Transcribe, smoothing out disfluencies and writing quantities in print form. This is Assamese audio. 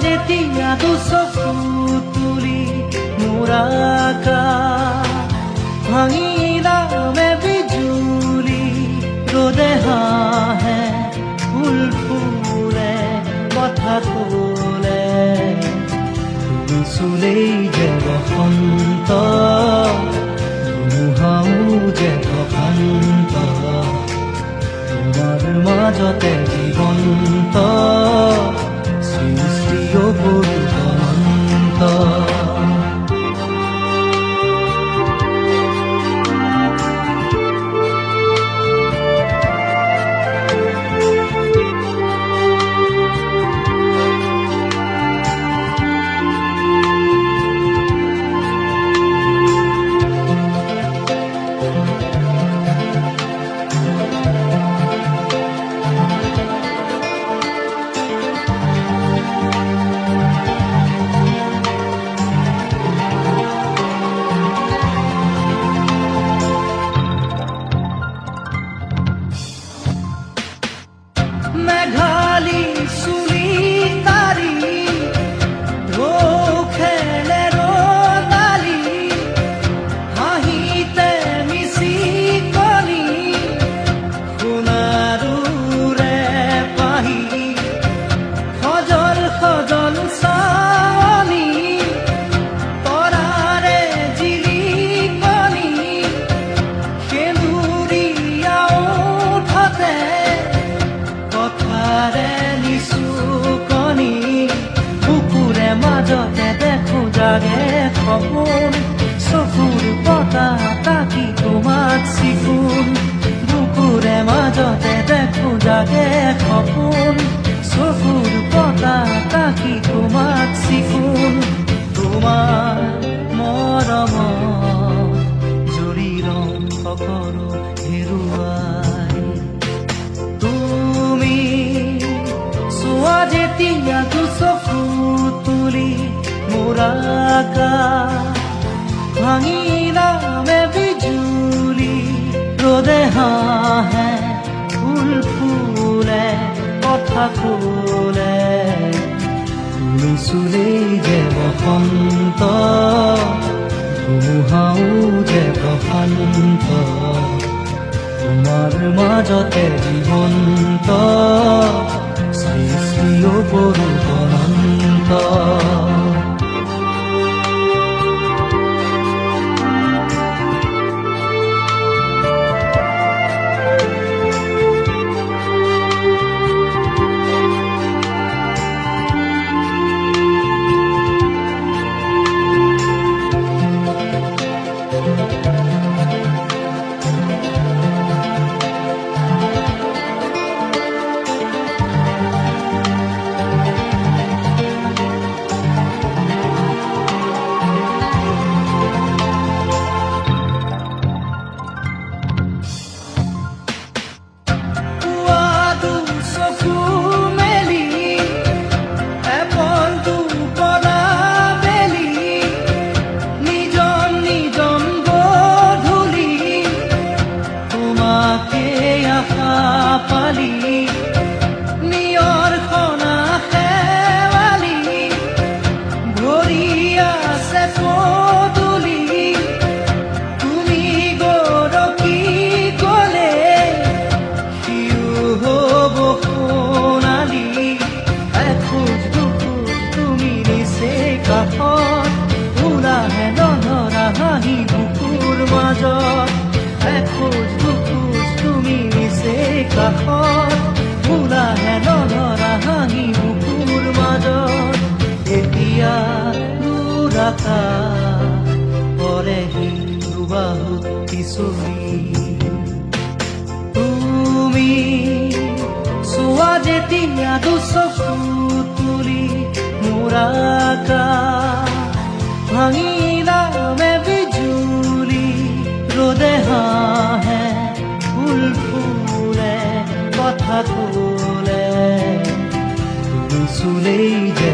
যেতিয়া দুচকু তুলি মোৰ আকাশ ভাঙিলামে বিজুলি ৰ'দে হাঁহে ফুল ফুলে কথা ক'লে তুমি চুলেই যে বসন্ত ধুমুহাও যে প্ৰশান্ত তোমাৰ মাজতে জীৱন্ত সৃষ্টিও অনন্ত মেঘালী চুলি তাৰি ঢৌ খেলে ৰ'দালি হাঁহিতে মিচিকনি সোণাৰুৰে পাহি সজল সজল চাৱনি তৰাৰে জিলিকনি সেন্দুৰীয়া ওঠতে কথাৰে নিচুকনি বুকুৰে মাজতে দেখো জাগে সপোন চকুৰ পতা তাকি তোমাক চিকুণ বুকুৰে মাজতে দেখো জাগে সপোন চকুৰ পতা তাকি তোমাক চিকুণ তোমাৰ মৰমত জৰিৰম সকলো হেৰুৱাই তুমি চোৱা যেতিয়া দুচকু তুলি মোৰ আকাশ ভাঙিলামে বিজুলি ৰ'দে হাঁহে ফুল ফুলে কথা ক'লে তুমি চুলেই যে বসন্ত ধুমুহাও যে প্ৰশান্ত তোমাৰ মাজতে জীৱন্ত সৃষ্টিও অনন্ত কাষত ওলাহে নধৰা হাঁহি বুকুৰ মাজত এখোজ দুখোজ তুমি নিচে কাষত ওলাহে নধৰা হাঁহি বুকুৰ মাজত এতিয়া দূৰ আকাশ পৰেহি দুবাহুত পিছলি তুমি চোৱা যেতিয়া দুচকু তুলি মোৰ আকাশ ভাঙিলামে বিজুলি ৰ'দে হাঁহে ফুল ফুলে কথা ক'লে তুমি চুলেই যে